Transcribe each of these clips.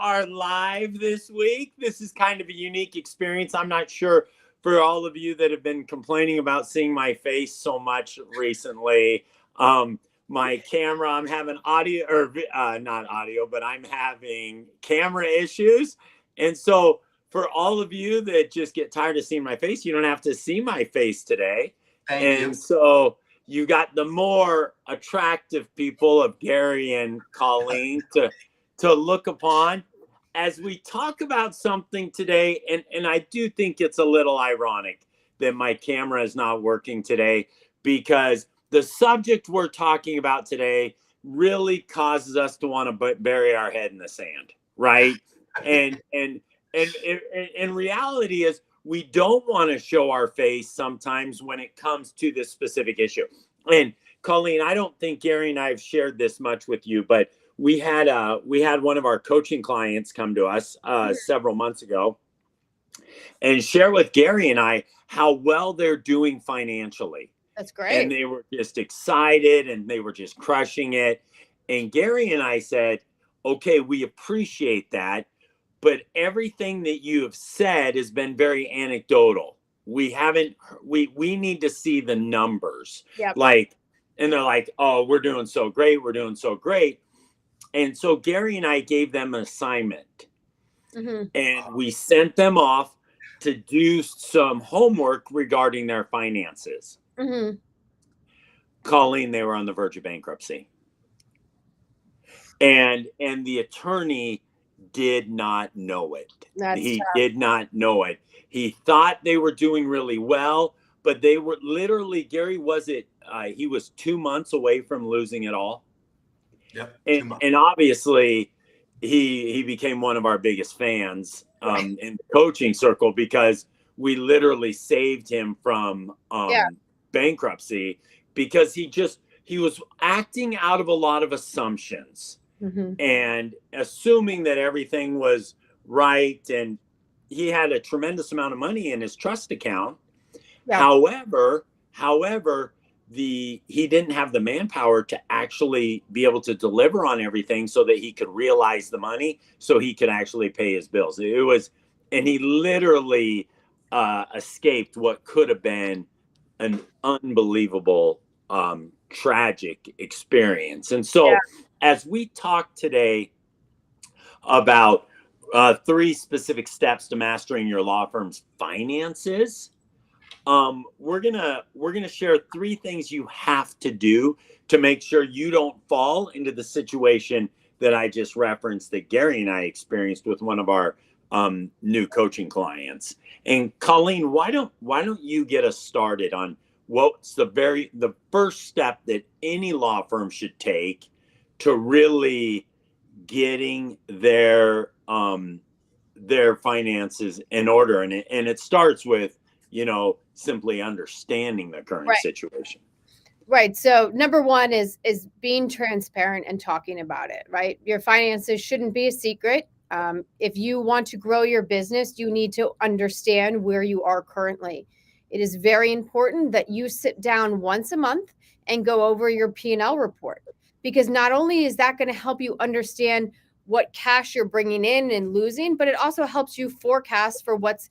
are live this week. This is kind of a unique experience. I'm not sure for all of you that have been complaining about seeing my face so much recently. My camera, I'm having audio, or not audio, but I'm having camera issues. And so for all of you that just get tired of seeing my face, you don't have to see my face today. Thank you. So you got the more attractive people of Gary and Colleen to look upon as we talk about something today. And I do think it's a little ironic that my camera is not working today, because the subject we're talking about today really causes us to want to bury our head in the sand, right? And reality is, we don't want to show our face sometimes when it comes to this specific issue. And Colleen, I don't think Gary and I have shared this much with you, but we had one of our coaching clients come to us several months ago and share with Gary and I how well they're doing financially. That's great. And they were just excited and they were just crushing it. And Gary and I said, okay, we appreciate that, but everything that you have said has been very anecdotal. We need to see the numbers. Yep. And they're like, oh, we're doing so great. We're doing so great. And so Gary and I gave them an assignment, and we sent them off to do some homework regarding their finances. Colleen, they were on the verge of bankruptcy. And the attorney did not know it. He did not know it. He thought they were doing really well, but they were literally, Gary, he was 2 months away from losing it all. Yep. And obviously he became one of our biggest fans in the coaching circle, because we literally saved him from bankruptcy, because he was acting out of a lot of assumptions and assuming that everything was right. And he had a tremendous amount of money in his trust account. Yeah. However, he didn't have the manpower to actually be able to deliver on everything so that he could realize the money so he could actually pay his bills. And he literally escaped what could have been an unbelievable, tragic experience. And so as we talk today about 3 specific steps to mastering your law firm's finances, we're gonna share 3 things you have to do to make sure you don't fall into the situation that I just referenced, that Gary and I experienced with one of our new coaching clients. And Colleen, why don't you get us started on what's the first step that any law firm should take to really getting their finances in order? And it starts with, simply understanding the current situation. Right. So number 1 is being transparent and talking about it, right? Your finances shouldn't be a secret. If you want to grow your business, you need to understand where you are currently. It is very important that you sit down once a month and go over your P&L report, because not only is that going to help you understand what cash you're bringing in and losing, but it also helps you forecast for what's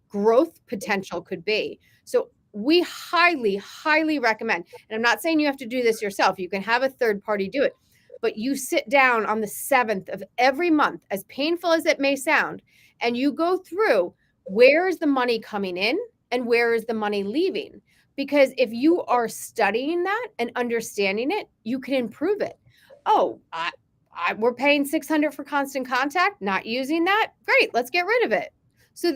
growth potential could be. So we highly, highly recommend, and I'm not saying you have to do this yourself. You can have a third party do it, but you sit down on the 7th of every month, as painful as it may sound, and you go through, where is the money coming in and where is the money leaving? Because if you are studying that and understanding it, you can improve it. Oh, we're paying $600 for Constant Contact, not using that. Great, let's get rid of it. So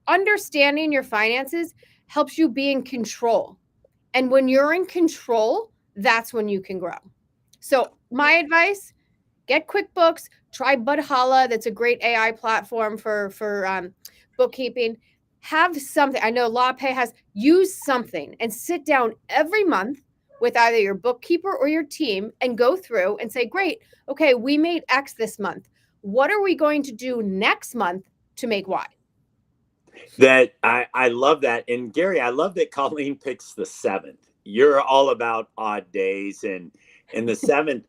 understanding your finances helps you be in control. And when you're in control, that's when you can grow. So my advice, get QuickBooks, try Budhala. That's a great AI platform for bookkeeping. Have something. I know LawPay use something, and sit down every month with either your bookkeeper or your team and go through and say, great, okay, we made X this month. What are we going to do next month to make Y? That I love that. And Gary, I love that Colleen picks the 7th. You're all about odd days, and the 7th,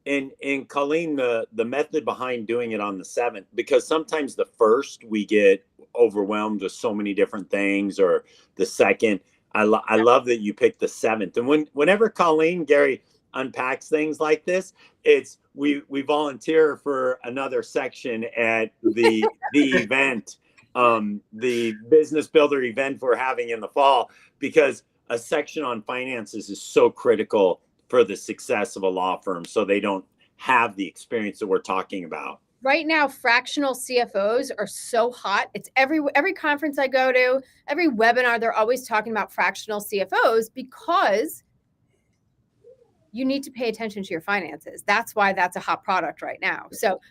And Colleen, the method behind doing it on the 7th, because sometimes the first we get overwhelmed with so many different things, or the second. I love that you picked the 7th. And whenever Colleen, Gary, unpacks things like this, it's we volunteer for another section at the event, the business builder event we're having in the fall, because a section on finances is so critical for the success of a law firm, so they don't have the experience that we're talking about. Right now, fractional CFOs are so hot. It's every conference I go to, every webinar, they're always talking about fractional CFOs, because you need to pay attention to your finances. That's why that's a hot product right now. So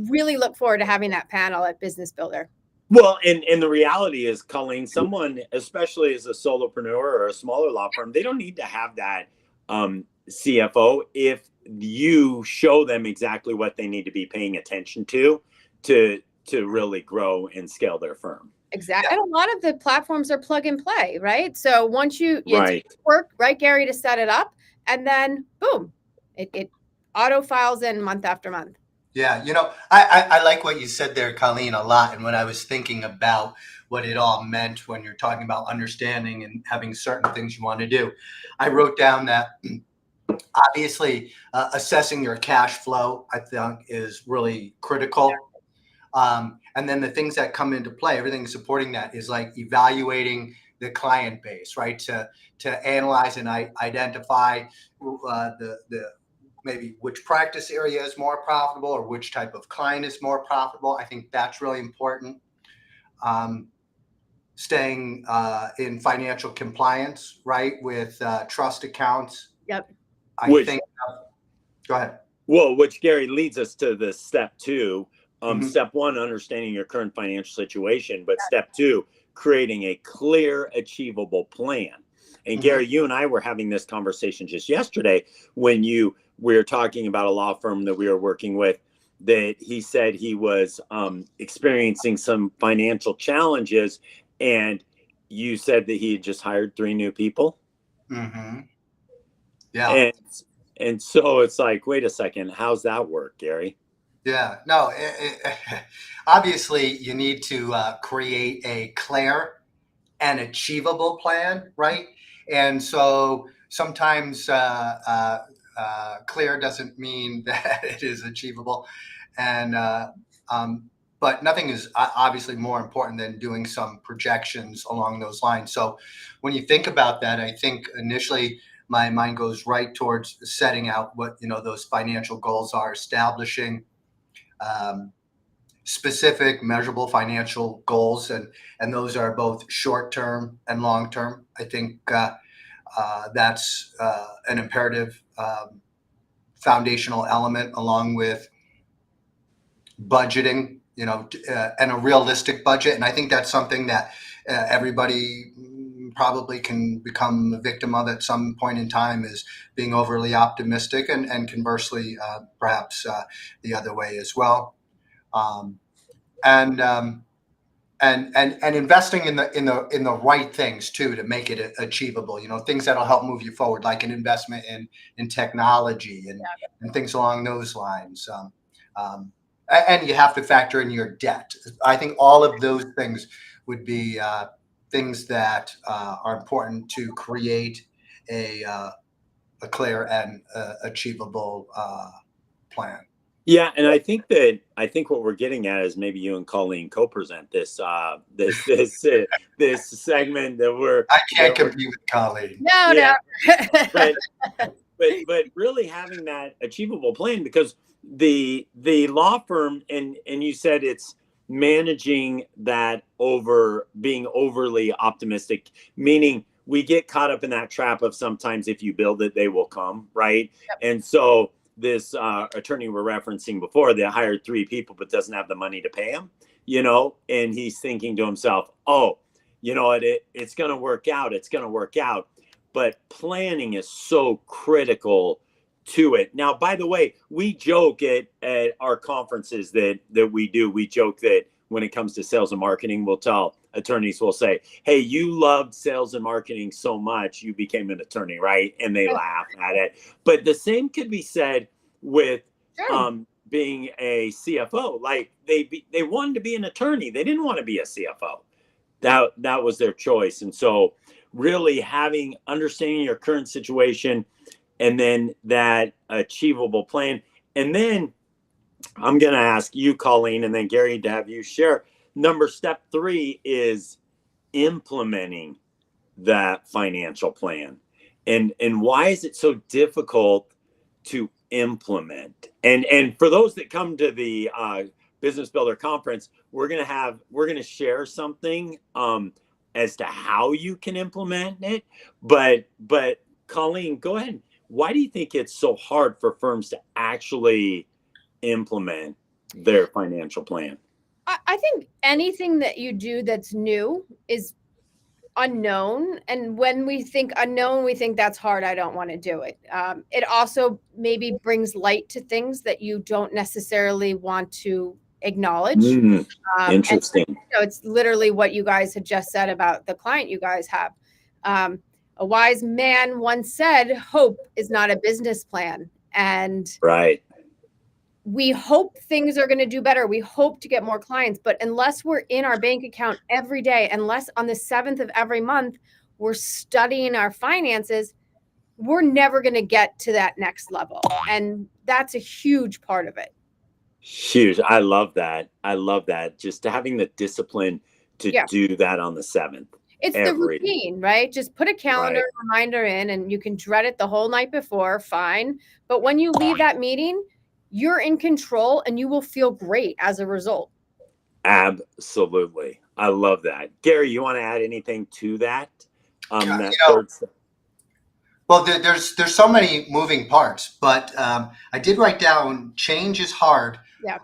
really look forward to having that panel at Business Builder. Well, and the reality is, Colleen, someone, especially as a solopreneur or a smaller law firm, they don't need to have that CFO if you show them exactly what they need to be paying attention to really grow and scale their firm. Exactly. Yeah. And a lot of the platforms are plug and play, right? So once you right. work, right, Gary, to set it up, and then boom, it auto files in month after month. Yeah, I like what you said there, Colleen, a lot. And when I was thinking about what it all meant when you're talking about understanding and having certain things you want to do, I wrote down that obviously assessing your cash flow, I think, is really critical. And then the things that come into play, everything supporting that, is like evaluating the client base, right? To analyze and identify the maybe which practice area is more profitable, or which type of client is more profitable. I think that's really important. Staying in financial compliance, right, with trust accounts. Yep. I think. Go ahead. Well, which, Gary, leads us to the step 2. Step 1, understanding your current financial situation, but step 2, creating a clear, achievable plan. And Gary, you and I were having this conversation just yesterday when we were talking about a law firm that we were working with, that he said he was experiencing some financial challenges, and you said that he had just hired 3 new people. Yeah. And so it's like, wait a second, how's that work, Gary? Yeah, no, obviously you need to create a clear and achievable plan, right? And so sometimes clear doesn't mean that it is achievable. And but nothing is obviously more important than doing some projections along those lines. So when you think about that, I think initially my mind goes right towards setting out what those financial goals are, establishing specific measurable financial goals, and those are both short-term and long-term. I think that's an imperative foundational element, along with budgeting, and a realistic budget. And I think that's something that everybody probably can become a victim of at some point in time, is being overly optimistic, and conversely, perhaps the other way as well. And investing in the right things too, to make it achievable. Things that'll help move you forward, like an investment in technology and things along those lines. And you have to factor in your debt. I think all of those things would be things that are important to create a clear and achievable plan. Yeah, and I think what we're getting at is maybe you and Colleen co-present this segment that I can't compete with Colleen. No. but really having that achievable plan, because the law firm, and you said it's managing that over being overly optimistic, meaning we get caught up in that trap of sometimes if you build it, they will come, right? Yep. And so this attorney we're referencing before, they hired 3 people but doesn't have the money to pay them, and he's thinking to himself, oh, it's going to work out. But planning is so critical to it. Now, by the way, we joke at our conferences that we joke that when it comes to sales and marketing, we'll tell attorneys, we'll say, hey, you loved sales and marketing so much, you became an attorney, right? And they laugh at it. But the same could be said with Sure. Being a CFO. Like they wanted to be an attorney. They didn't want to be a CFO. That was their choice. And so really understanding your current situation and then that achievable plan. And then I'm going to ask you, Colleen, and then Gary, to have you share. Step 3 is implementing that financial plan. And why is it so difficult to implement? And for those that come to the Business Builder Conference, we're gonna share something as to how you can implement it. But Colleen, go ahead. Why do you think it's so hard for firms to actually implement their financial plan? I think anything that you do that's new is unknown. And when we think unknown, we think that's hard. I don't want to do it. It also maybe brings light to things that you don't necessarily want to acknowledge. Interesting. And, it's literally what you guys had just said about the client you guys have. A wise man once said, hope is not a business plan. And right. We hope things are going to do better. We hope to get more clients, but unless we're in our bank account every day, unless on the 7th of every month, we're studying our finances, we're never going to get to that next level. And that's a huge part of it. Huge. I love that. Just having the discipline to do that on the 7th. It's the routine, right? Just put a calendar reminder in, and you can dread it the whole night before, fine. But when you leave that meeting, you're in control and you will feel great as a result. Absolutely. I love that. Gary, you want to add anything to that? Well, there's so many moving parts, but I did write down change is hard. Yeah.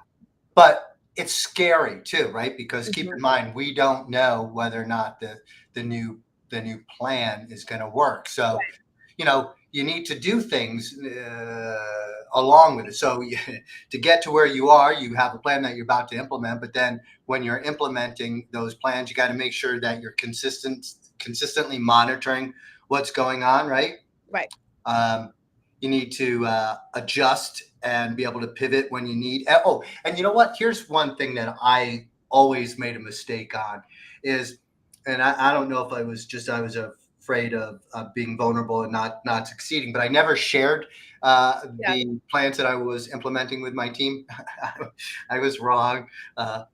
But it's scary too, right? Because keep in mind, we don't know whether or not the new plan is going to work. So, you need to do things along with it. So to get to where you are, you have a plan that you're about to implement. But then when you're implementing those plans, you got to make sure that you're consistently monitoring what's going on, right? Right. You need to adjust and be able to pivot when you need. Oh, and you know what? Here's one thing that I always made a mistake on is, and I don't know if I was afraid of being vulnerable and not succeeding, but I never shared the plans that I was implementing with my team. I was wrong.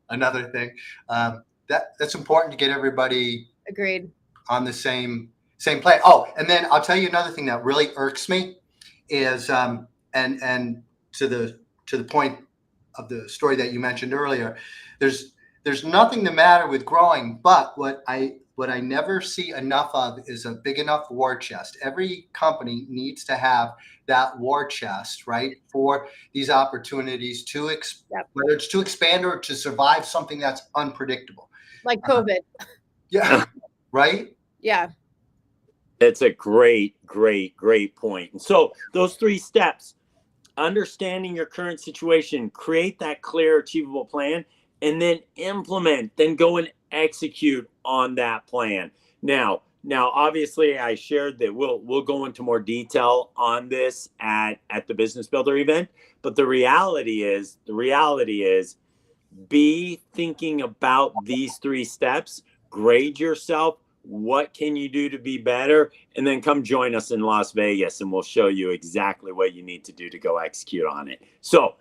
Another thing that's important to get everybody agreed on the same plan. Oh, and then I'll tell you another thing that really irks me is and to the point of the story that you mentioned earlier, there's nothing the matter with growing, but what I never see enough of is a big enough war chest. Every company needs to have that war chest, right, for these opportunities to whether it's to expand or to survive something that's unpredictable, like COVID. Right. Yeah. It's a great point. And so those 3 steps: understanding your current situation, create that clear, achievable plan, and then implement, then go and execute on that plan. Now, obviously, I shared that we'll go into more detail on this at the Business Builder event. But the reality is, be thinking about these 3 steps. Grade yourself. What can you do to be better? And then come join us in Las Vegas, and we'll show you exactly what you need to do to go execute on it. So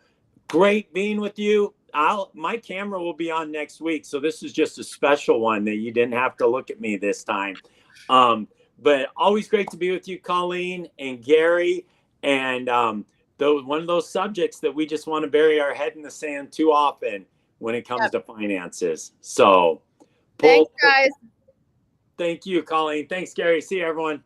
great being with you. My camera will be on next week, so this is just a special one that you didn't have to look at me this time. But always great to be with you, Colleen and Gary. And one of those subjects that we just want to bury our head in the sand too often when it comes to finances. So thanks, guys. Thank you, Colleen. Thanks, Gary. See you, everyone.